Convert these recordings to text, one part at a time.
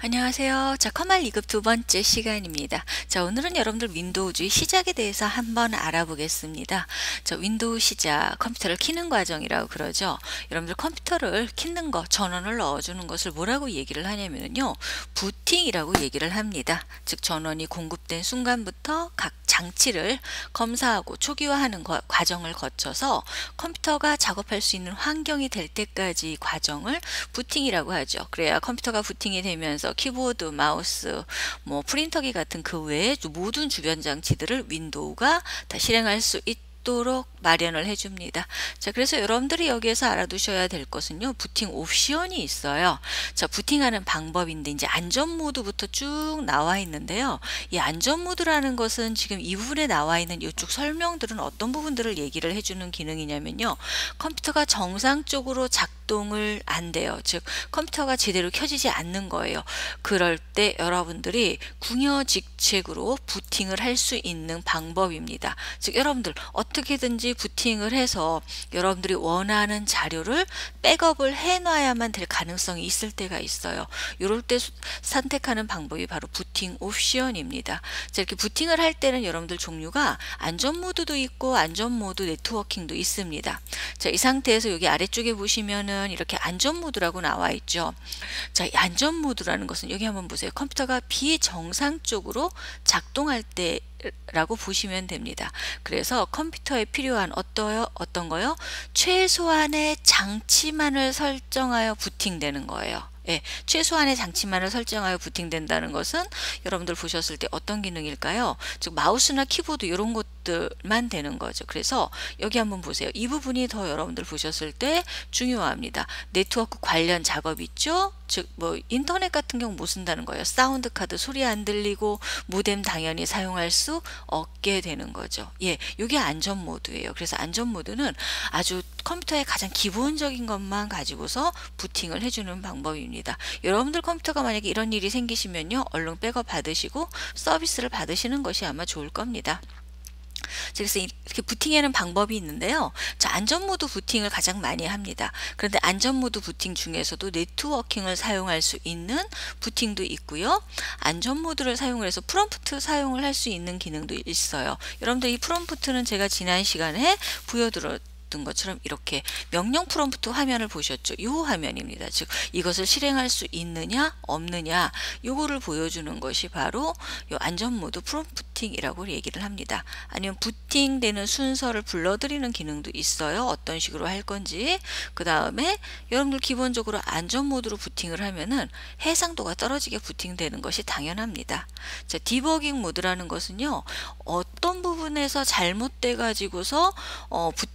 안녕하세요. 자, 커말 2급 두 번째 시간입니다. 자, 오늘은 여러분들 윈도우주의 시작에 대해서 한번 알아보겠습니다. 자, 윈도우 시작, 컴퓨터를 키는 과정이라고 그러죠. 여러분들 컴퓨터를 키는 거, 전원을 넣어주는 것을 뭐라고 얘기를 하냐면요. 부팅이라고 얘기를 합니다. 즉, 전원이 공급된 순간부터 각 장치를 검사하고 초기화하는 과정을 거쳐서 컴퓨터가 작업할 수 있는 환경이 될 때까지 과정을 부팅이라고 하죠. 그래야 컴퓨터가 부팅이 되면서 키보드, 마우스, 뭐 프린터기 같은 그 외에 모든 주변 장치들을 윈도우가 다 실행할 수 있도록 마련을 해줍니다. 자, 그래서 여러분들이 여기에서 알아두셔야 될 것은요, 부팅 옵션이 있어요. 자, 부팅하는 방법인데 이제 안전 모드부터 쭉 나와 있는데요. 이 안전 모드라는 것은 지금 이 부분에 나와 있는 이쪽 설명들은 어떤 부분들을 얘기를 해주는 기능이냐면요, 컴퓨터가 정상적으로 작동을 안 돼요. 즉 컴퓨터가 제대로 켜지지 않는 거예요. 그럴 때 여러분들이 궁여직책으로 부팅을 할 수 있는 방법입니다. 즉 여러분들 어떻게든지 부팅을 해서 여러분들이 원하는 자료를 백업을 해놔야만 될 가능성이 있을 때가 있어요. 이럴 때 선택하는 방법이 바로 부팅 옵션입니다. 자, 이렇게 부팅을 할 때는 여러분들 종류가 안전 모드도 있고 안전 모드 네트워킹도 있습니다. 자, 이 상태에서 여기 아래쪽에 보시면은 이렇게 안전 모드라고 나와 있죠. 자, 이 안전 모드라는 것은 여기 한번 보세요. 컴퓨터가 비정상적으로 작동할 때 라고 보시면 됩니다. 그래서 컴퓨터에 필요한 어떤 거요? 최소한의 장치만을 설정하여 부팅되는 거예요. 예, 최소한의 장치만을 설정하여 부팅된다는 것은 여러분들 보셨을 때 어떤 기능일까요? 즉 마우스나 키보드 이런 것들만 되는 거죠. 그래서 여기 한번 보세요. 이 부분이 더 여러분들 보셨을 때 중요합니다. 네트워크 관련 작업 있죠? 즉 뭐 인터넷 같은 경우 못 쓴다는 거예요. 사운드 카드 소리 안 들리고 모뎀 당연히 사용할 수 없게 되는 거죠. 예, 이게 안전 모드예요. 그래서 안전 모드는 아주 컴퓨터의 가장 기본적인 것만 가지고서 부팅을 해주는 방법입니다. 여러분들 컴퓨터가 만약에 이런 일이 생기시면요, 얼른 백업 받으시고 서비스를 받으시는 것이 아마 좋을 겁니다. 그래서 이렇게 부팅하는 방법이 있는데요. 자, 안전 모드 부팅을 가장 많이 합니다. 그런데 안전 모드 부팅 중에서도 네트워킹을 사용할 수 있는 부팅도 있고요. 안전 모드를 사용을 해서 프롬프트 사용을 할 수 있는 기능도 있어요. 여러분들 이 프롬프트는 제가 지난 시간에 보여드렸던 것처럼 이렇게 명령 프롬프트 화면을 보셨죠? 이 화면입니다. 즉 이것을 실행할 수 있느냐 없느냐 요거를 보여주는 것이 바로 요 안전 모드 프롬프팅이라고 얘기를 합니다. 아니면 부팅되는 순서를 불러드리는 기능도 있어요. 어떤 식으로 할 건지. 그 다음에 여러분들 기본적으로 안전 모드로 부팅을 하면은 해상도가 떨어지게 부팅되는 것이 당연합니다. 자, 디버깅 모드라는 것은요, 어떤 부분에서 잘못돼 가지고서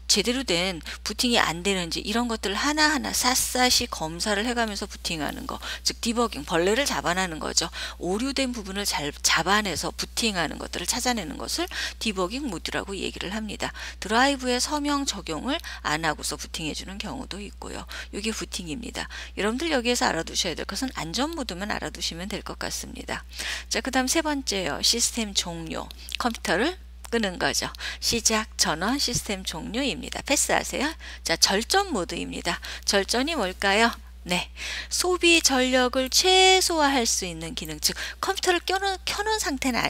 제대로 된 부팅이 안 되는지 이런 것들을 하나하나 샅샅이 검사를 해가면서 부팅하는 거, 즉 디버깅, 벌레를 잡아내는 거죠. 오류된 부분을 잘 잡아내서 부팅하는 것들을 찾아내는 것을 디버깅 모드라고 얘기를 합니다. 드라이브의 서명 적용을 안 하고서 부팅해주는 경우도 있고요. 이게 부팅입니다. 여러분들 여기에서 알아두셔야 될 것은 안전 모드만 알아두시면 될 것 같습니다. 자, 그 다음 세 번째요. 시스템 종료. 컴퓨터를 끄는 거죠. 시작, 전원, 시스템 종료입니다. 패스하세요. 자, 절전 모드입니다. 절전이 뭘까요? 네, 소비 전력을 최소화할 수 있는 기능, 즉 컴퓨터를 켜놓은 상태는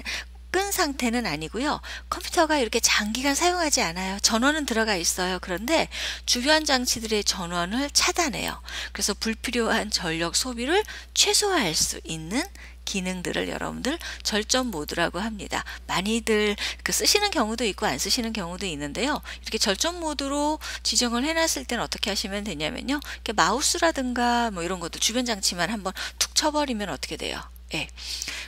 끈 상태는 아니고요. 컴퓨터가 이렇게 장기간 사용하지 않아요. 전원은 들어가 있어요. 그런데 주변 장치들의 전원을 차단해요. 그래서 불필요한 전력 소비를 최소화할 수 있는 기능들을 여러분들 절전 모드라고 합니다. 많이들 쓰시는 경우도 있고 안 쓰시는 경우도 있는데요. 이렇게 절전 모드로 지정을 해놨을 때는 어떻게 하시면 되냐면요. 이렇게 마우스라든가 뭐 이런 것도 주변 장치만 한번 툭 쳐버리면 어떻게 돼요? 예,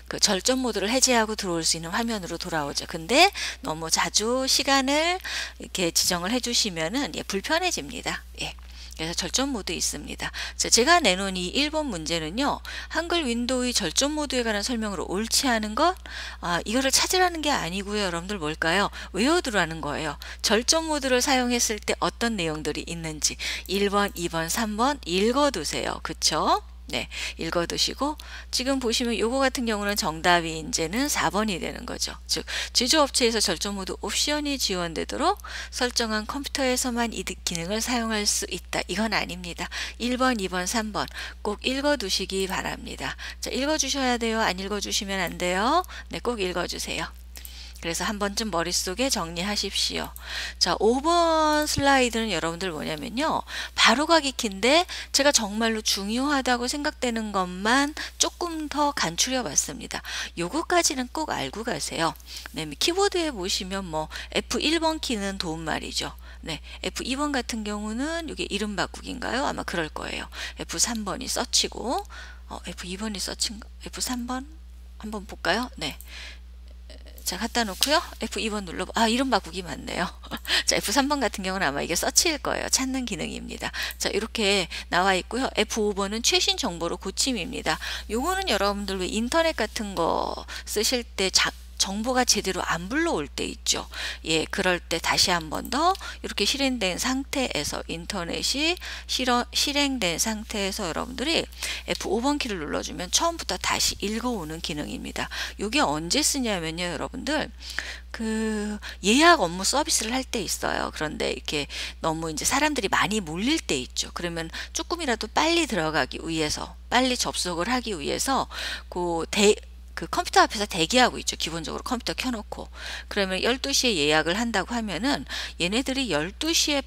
그 절전 모드를 해제하고 들어올 수 있는 화면으로 돌아오죠. 근데 너무 자주 시간을 이렇게 지정을 해주시면은 불편해집니다. 예. 그래서 절전 모드 있습니다. 자, 제가 내놓은 이 1번 문제는요, 한글 윈도우의 절전 모드에 관한 설명으로 옳지 않은 것, 이거를 찾으라는 게 아니고요. 여러분들 뭘까요? 외워두라는 거예요. 절전 모드를 사용했을 때 어떤 내용들이 있는지 1번, 2번, 3번 읽어두세요. 그쵸? 네, 읽어두시고 지금 보시면 요거 같은 경우는 정답이 이제는 4번이 되는 거죠. 즉 제조업체에서 절전 모드 옵션이 지원되도록 설정한 컴퓨터에서만 이 기능을 사용할 수 있다. 이건 아닙니다. 1번, 2번, 3번 꼭 읽어두시기 바랍니다. 자, 읽어주셔야 돼요. 안 읽어주시면 안 돼요. 네, 꼭 읽어주세요. 그래서 한 번쯤 머릿속에 정리하십시오. 자, 5번 슬라이드는 여러분들 뭐냐면요. 바로가기 키인데 제가 정말로 중요하다고 생각되는 것만 조금 더 간추려 봤습니다. 요거까지는 꼭 알고 가세요. 네, 키보드에 보시면 뭐 F1번 키는 도움말이죠. 네, F2번 같은 경우는 이게 이름 바꾸기인가요? 아마 그럴 거예요. F3번이 서치고 F2번이 서치인가? F3번 한번 볼까요? 네. 자, 갖다 놓고요. F2번 눌러, 이름 바꾸기 맞네요. 자, F3번 같은 경우는 아마 이게 서치일 거예요. 찾는 기능입니다. 자, 이렇게 나와 있고요. F5번은 최신 정보로 고침입니다. 요거는 여러분들 왜 인터넷 같은 거 쓰실 때 정보가 제대로 안 불러올 때 있죠. 예, 그럴 때 다시 한 번 더 이렇게 실행된 상태에서 인터넷이 실행된 상태에서 여러분들이 F5번 키를 눌러주면 처음부터 다시 읽어오는 기능입니다. 이게 언제 쓰냐면요, 여러분들 그 예약 업무 서비스를 할 때 있어요. 그런데 이렇게 너무 이제 사람들이 많이 몰릴 때 있죠. 그러면 조금이라도 빨리 들어가기 위해서, 빨리 접속을 하기 위해서 그 컴퓨터 앞에서 대기하고 있죠. 기본적으로 컴퓨터 켜놓고. 그러면 12시에 예약을 한다고 하면은 얘네들이 12시에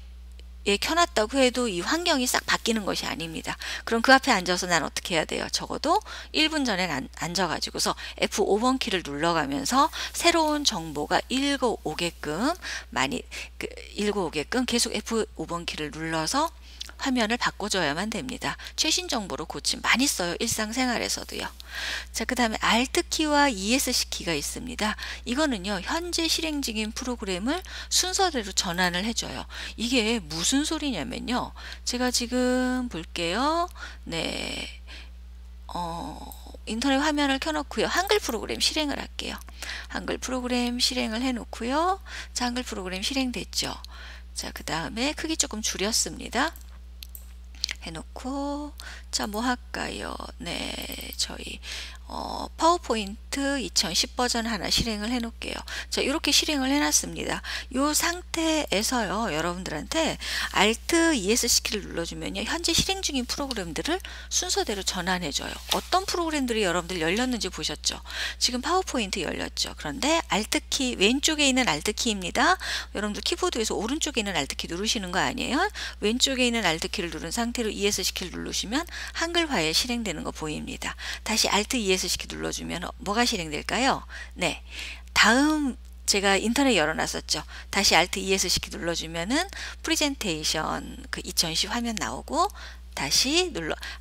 켜놨다고 해도 이 환경이 싹 바뀌는 것이 아닙니다. 그럼 그 앞에 앉아서 난 어떻게 해야 돼요? 적어도 1분 전에 앉아가지고서 F5번 키를 눌러가면서 새로운 정보가 읽어오게끔 계속 F5번 키를 눌러서 화면을 바꿔줘야만 됩니다. 최신 정보로 고침 많이 써요. 일상생활에서도요. 자, 그 다음에 Alt 키와 ESC 키가 있습니다. 이거는요, 현재 실행 중인 프로그램을 순서대로 전환을 해줘요. 이게 무슨 소리냐면요. 제가 지금 볼게요. 네. 인터넷 화면을 켜놓고요. 한글 프로그램 실행을 할게요. 한글 프로그램 실행을 해놓고요. 자, 한글 프로그램 실행됐죠. 자, 그 다음에 크기 조금 줄였습니다. 해놓고 자, 뭐 할까요? 네, 저희 파워포인트 2010 버전 하나 실행을 해 놓을게요. 자, 이렇게 실행을 해 놨습니다. 이 상태에서요, 여러분들한테 Alt ESC 키를 눌러주면요, 현재 실행 중인 프로그램들을 순서대로 전환해 줘요. 어떤 프로그램들이 여러분들 열렸는지 보셨죠? 지금 파워포인트 열렸죠. 그런데 Alt 키, 왼쪽에 있는 Alt 키입니다. 여러분들 키보드에서 오른쪽에 있는 Alt 키 누르시는 거 아니에요? 왼쪽에 있는 Alt 키를 누른 상태로 ESC 키를 누르시면 한글 파일 실행되는 거 보입니다. 다시 Alt ESC 키 눌러주면 뭐가 실행될까요? 네, 다음 제가 인터넷 열어놨었죠. 다시 Alt ESC 키 눌러주면은 프레젠테이션 그 2010 화면 나오고, 다시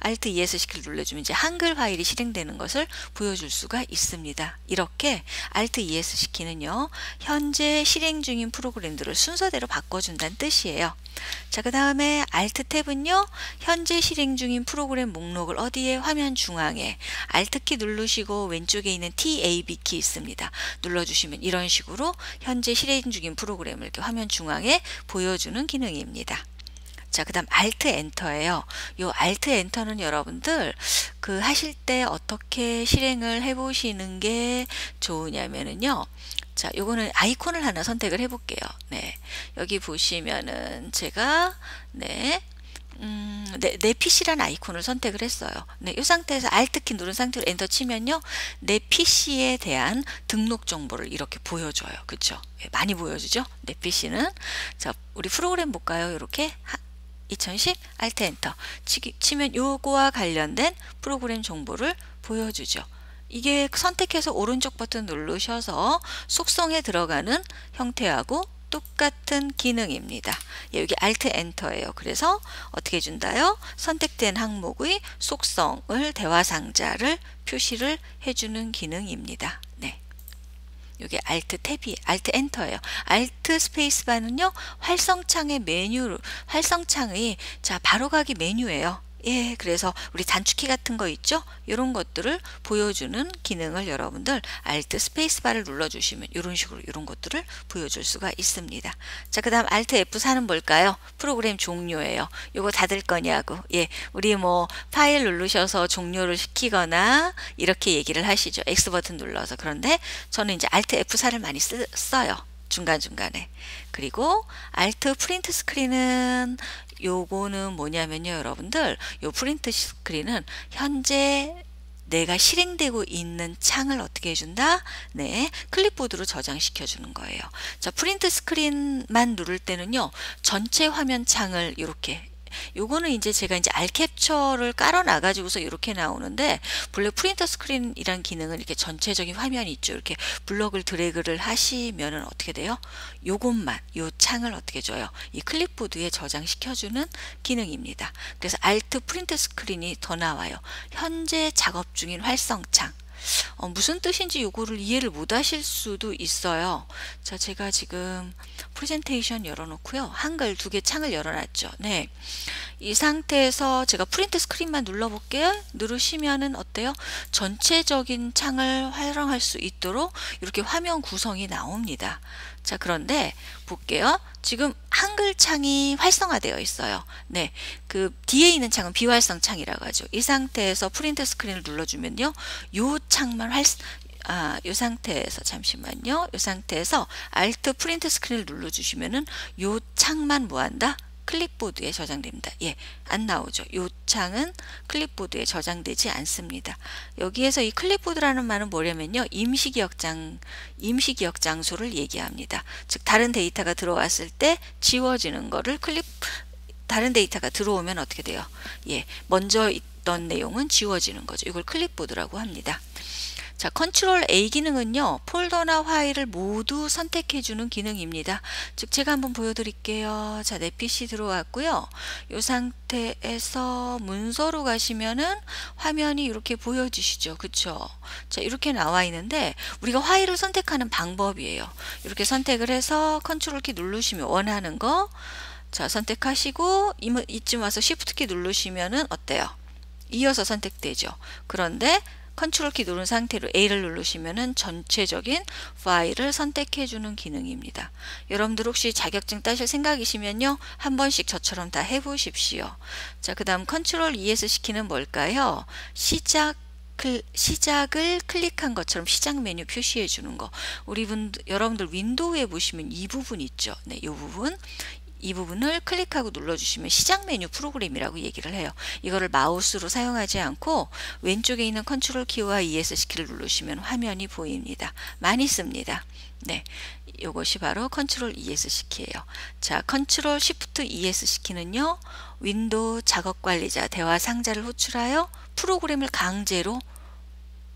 Alt ESC 키를 눌러주면 이제 한글 파일이 실행되는 것을 보여줄 수가 있습니다. 이렇게 Alt ESC 키는요, 현재 실행 중인 프로그램들을 순서대로 바꿔준다는 뜻이에요. 자, 그 다음에 Alt 탭은요, 현재 실행 중인 프로그램 목록을 어디에? 화면 중앙에 Alt 키 누르시고 왼쪽에 있는 TAB 키 있습니다. 눌러주시면 이런 식으로 현재 실행 중인 프로그램을 이렇게 화면 중앙에 보여주는 기능입니다. 자, 그 다음 Alt 엔터예요. 요 Alt 엔터는 여러분들 그 하실 때 어떻게 실행을 해 보시는 게 좋으냐면은요, 자, 요거는 아이콘을 하나 선택을 해 볼게요. 네, 여기 보시면은 제가 내 PC라는 아이콘을 선택을 했어요. 네, 이 상태에서 Alt 키 누른 상태로 엔터 치면요, 내 PC에 대한 등록 정보를 이렇게 보여줘요. 그렇죠? 많이 보여주죠? 내 PC는. 자, 우리 프로그램 볼까요? 이렇게 2010 Alt 엔터 치면 요거와 관련된 프로그램 정보를 보여주죠. 이게 선택해서 오른쪽 버튼 누르셔서 속성에 들어가는 형태하고 똑같은 기능입니다. 여기 Alt 엔터예요. 그래서 어떻게 해준다요? 선택된 항목의 속성을 대화 상자를 표시를 해주는 기능입니다. 네. 이게 Alt 탭이 Alt 엔터예요. Alt 스페이스바는요, 활성창의 자, 바로가기 메뉴예요. 예, 그래서 우리 단축키 같은 거 있죠? 이런 것들을 보여주는 기능을 여러분들 Alt 스페이스바를 눌러주시면 이런 식으로 이런 것들을 보여줄 수가 있습니다. 자, 그 다음 Alt F4는 뭘까요? 프로그램 종료예요. 요거 닫을 거냐고. 예, 우리 뭐 파일 누르셔서 종료를 시키거나 이렇게 얘기를 하시죠. X 버튼 눌러서. 그런데 저는 이제 Alt F4를 많이 써요. 중간중간에. 그리고 Alt 프린트 스크린은 요거는 뭐냐면요, 여러분들, 요 프린트 스크린은 현재 내가 실행되고 있는 창을 어떻게 해준다? 네, 클립보드로 저장시켜 주는 거예요. 자, 프린트 스크린만 누를 때는요, 전체 화면 창을 이렇게, 요거는 이제 제가 이제 알캡처를 깔아 놔가지고서 이렇게 나오는데, 본래 프린터 스크린이란 기능은 이렇게 전체적인 화면이 있죠. 이렇게 블럭을 드래그를 하시면은 어떻게 돼요? 요것만, 요 창을 어떻게 줘요? 이 클립보드에 저장시켜주는 기능입니다. 그래서 Alt 프린트 스크린이 더 나와요. 현재 작업 중인 활성창. 무슨 뜻인지 요거를 이해를 못 하실 수도 있어요. 자, 제가 지금 프레젠테이션 열어놓고요. 한글 두 개 창을 열어놨죠. 네. 이 상태에서 제가 프린트 스크린만 눌러볼게요. 누르시면은 어때요? 전체적인 창을 활용할 수 있도록 이렇게 화면 구성이 나옵니다. 자, 그런데 볼게요. 지금 한글 창이 활성화되어 있어요. 네, 그 뒤에 있는 창은 비활성 창이라고 하죠. 이 상태에서 프린트 스크린을 눌러주면요, 요 창만 요 상태에서 잠시만요. 요 상태에서 Alt 프린트 스크린을 눌러주시면은 요 창만 뭐한다? 클립보드에 저장됩니다. 예, 안 나오죠. 요 창은 클립보드에 저장되지 않습니다. 여기에서 이 클립보드라는 말은 뭐냐면요, 임시기억 장소를 얘기합니다. 즉 다른 데이터가 들어왔을 때 지워지는 거를 다른 데이터가 들어오면 어떻게 돼요? 예, 먼저 있던 내용은 지워지는 거죠. 이걸 클립보드라고 합니다. 자, 컨트롤 A 기능은요, 폴더나 파일을 모두 선택해주는 기능입니다. 즉, 제가 한번 보여드릴게요. 자, 내 PC 들어왔고요. 이 상태에서 문서로 가시면은 화면이 이렇게 보여지시죠. 그쵸? 자, 이렇게 나와 있는데, 우리가 파일을 선택하는 방법이에요. 이렇게 선택을 해서 컨트롤 키 누르시면 원하는 거, 자, 선택하시고, 이쯤 와서 Shift 키 누르시면은 어때요? 이어서 선택되죠. 그런데 컨트롤 키 누른 상태로 A를 누르시면은 전체적인 파일을 선택해 주는 기능입니다. 여러분들 혹시 자격증 따실 생각이시면요, 한 번씩 저처럼 다 해보십시오. 자, 그 다음 컨트롤 ES 시키는 뭘까요? 시작을 클릭한 것처럼 시작 메뉴 표시해 주는 거. 여러분들 윈도우에 보시면 이 부분 있죠. 네, 이 부분. 이 부분을 클릭하고 눌러주시면 시작 메뉴 프로그램이라고 얘기를 해요. 이거를 마우스로 사용하지 않고 왼쪽에 있는 컨트롤 키와 ES 키를 누르시면 화면이 보입니다. 많이 씁니다. 네, 이것이 바로 컨트롤 ES 키예요. 자, 컨트롤 시프트 ES 키는요, 윈도우 작업 관리자 대화 상자를 호출하여 프로그램을 강제로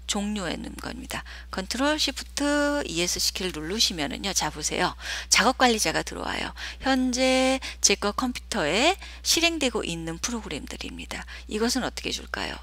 종료하는 겁니다. 컨트롤 시프트 ES 키를 누르시면은요, 자 보세요. 작업 관리자가 들어와요. 현재 제 거 컴퓨터에 실행되고 있는 프로그램들입니다. 이것은 어떻게 줄까요?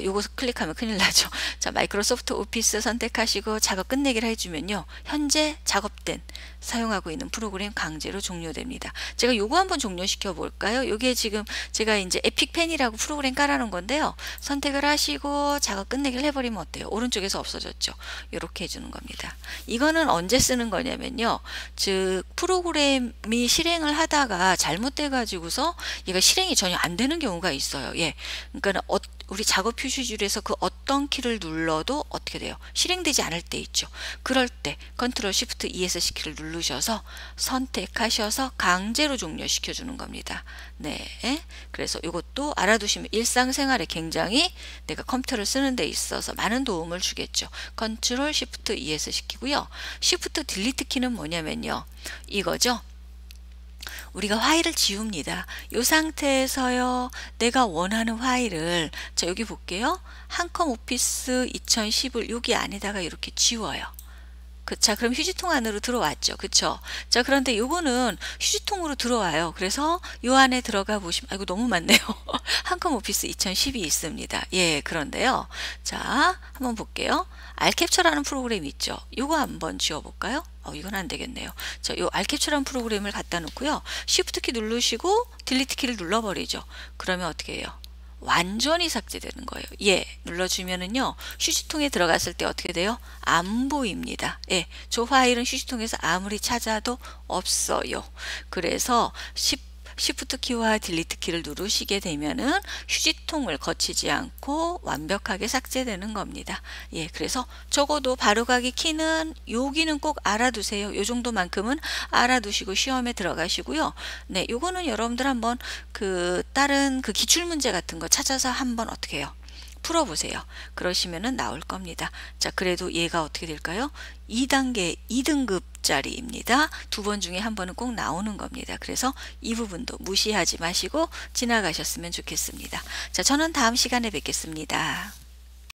요거 클릭하면 큰일 나죠. 자, 마이크로소프트 오피스 선택하시고 작업 끝내기를 해주면요, 현재 작업된 사용하고 있는 프로그램 강제로 종료됩니다. 제가 요거 한번 종료시켜 볼까요? 요게 지금 제가 이제 에픽펜이라고 프로그램 깔아놓은 건데요, 선택을 하시고 작업 끝내기를 해버리면 어때요? 오른쪽에서 없어졌죠. 이렇게 해주는 겁니다. 이거는 언제 쓰는 거냐면요, 즉 프로그램이 실행을 하다가 잘못돼 가지고서 얘가 실행이 전혀 안 되는 경우가 있어요. 예, 그러니까 우리 작업 표시줄에서 그 어떤 키를 눌러도 어떻게 돼요? 실행되지 않을 때 있죠. 그럴 때 컨트롤 시프트 ES 키를 누르셔서 선택하셔서 강제로 종료시켜 주는 겁니다. 네, 그래서 이것도 알아두시면 일상생활에 굉장히 내가 컴퓨터를 쓰는 데 있어서 많은 도움을 주겠죠. 컨트롤 시프트 ES 시키고요. 시프트 딜리트 키는 뭐냐면요, 이거죠. 우리가 파일을 지웁니다. 이 상태에서요, 내가 원하는 파일을, 자, 여기 볼게요. 한컴 오피스 2010을 여기 안에다가 이렇게 지워요. 자, 그럼 휴지통 안으로 들어왔죠. 그쵸? 자, 그런데 요거는 휴지통으로 들어와요. 그래서 요 안에 들어가 보시면, 아이고, 너무 많네요. 한컴 오피스 2010이 있습니다. 예, 그런데요. 자, 한번 볼게요. 알캡처라는 프로그램이 있죠. 요거 한번 지워볼까요? 이건 안 되겠네요. 자, 요 알캡처라는 프로그램을 갖다 놓고요. Shift 키 누르시고 딜리트 키를 눌러버리죠. 그러면 어떻게 해요? 완전히 삭제되는 거예요. 예, 눌러주면은요, 휴지통에 들어갔을 때 어떻게 돼요? 안 보입니다. 예, 저 파일은 휴지통에서 아무리 찾아도 없어요. 그래서 Shift 키와 딜리트 키를 누르시게 되면은 휴지통을 거치지 않고 완벽하게 삭제되는 겁니다. 예, 그래서 적어도 바로가기 키는 여기는 꼭 알아두세요. 요 정도만큼은 알아두시고 시험에 들어가시고요. 네, 요거는 여러분들 한번 다른 기출 문제 같은 거 찾아서 한번 어떻게 해요? 풀어보세요. 그러시면은 나올 겁니다. 자, 그래도 얘가 어떻게 될까요? 2단계, 2등급짜리입니다. 두 번 중에 한 번은 꼭 나오는 겁니다. 그래서 이 부분도 무시하지 마시고 지나가셨으면 좋겠습니다. 자, 저는 다음 시간에 뵙겠습니다.